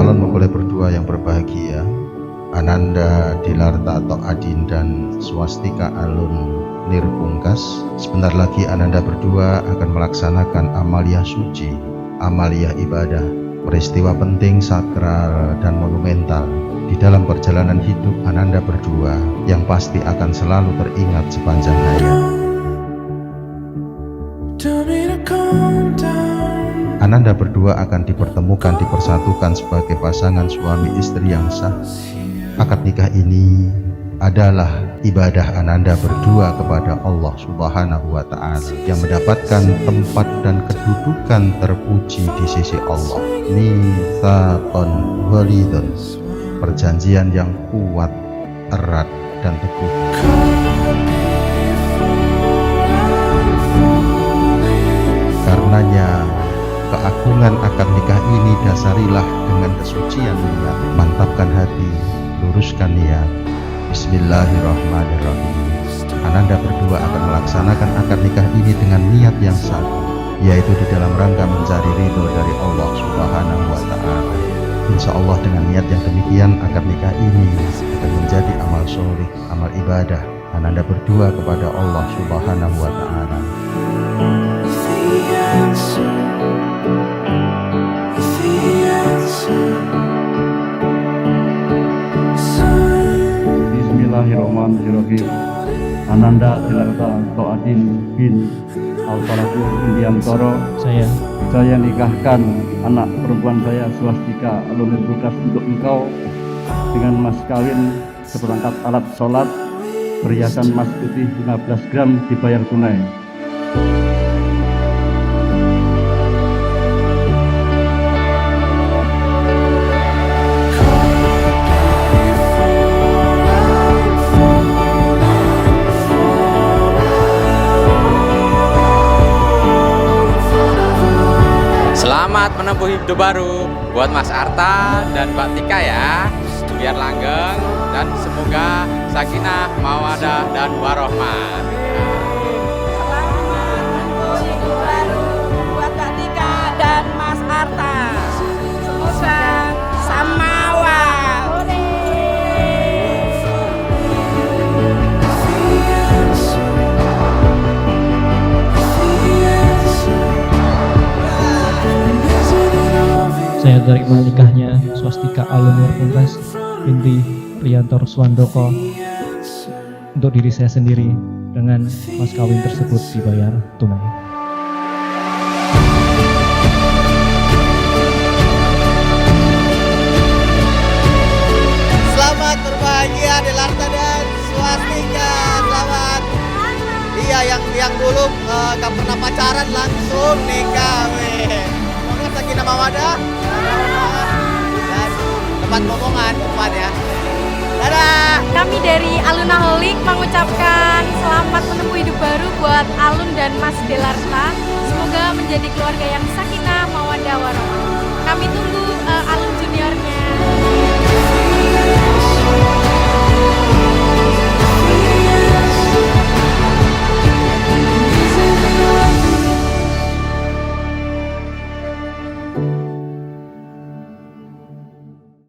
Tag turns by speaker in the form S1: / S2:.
S1: calon mempelai berdua yang berbahagia, Ananda Dilarta atau Adin dan Swastika Alun Nirpungkas. Sebentar lagi Ananda berdua akan melaksanakan amaliyah suci, amaliyah ibadah, peristiwa penting, sakral, dan monumental di dalam perjalanan hidup Ananda berdua yang pasti akan selalu teringat sepanjang hayat. Ananda berdua akan dipertemukan, dipersatukan sebagai pasangan suami istri yang sah. Akad nikah ini adalah ibadah Ananda berdua kepada Allah Subhanahu wa Ta'ala yang mendapatkan tempat dan kedudukan terpuji di sisi Allah. Mitsaqan ghalidhan, perjanjian yang kuat, erat, dan teguh. Karenanya keagungan akad nikah ini dasarilah dengan kesucian niat, mantapkan hati, luruskan niat. Bismillahirrahmanirrahim. Ananda berdua akan melaksanakan akad nikah ini dengan niat yang satu, yaitu di dalam rangka mencari ridho dari Allah Subhanahu wa Ta'ala. Insya Allah dengan niat yang demikian, akad nikah ini akan menjadi amal soleh, amal ibadah Ananda berdua kepada Allah Subhanahu wa Ta'ala.
S2: Bismillahirrahmanirrahim. Ananda Dilarta atau Adin bin Al-Farabi Indiantoro, saya nikahkan anak perempuan saya Swastika Alun Nirpungkas untuk engkau dengan mas kawin seperangkat alat sholat, perhiasan emas putih 15 gram dibayar tunai.
S3: Selamat menempuh hidup baru buat Mas Arta dan Mbak Tika ya. Biar langgeng dan semoga sakinah, mawadah, dan warohmah.
S4: Selamat menempuh hidup baru buat Mbak Tika dan Mas Arta. Semoga samawa.
S5: Saya terima nikahnya Swastika Alun Nirpungkas binti Priyantor Swandoko untuk diri saya sendiri dengan mas kawin tersebut dibayar tunai.
S6: Selamat berbahagia Dilarta dan Swastika. Selamat. Iya, yang dulu gak pernah pacaran langsung nikah. Semoga sakinah mawadah dan tempat ngomongan depan ya. Dadah.
S4: Kami dari Alunaholic mengucapkan selamat menempuh hidup baru buat Alun dan Mas Dilarta. Semoga menjadi keluarga yang sakinah, mawadah, warohmah. Kami tunggu Alun juniornya.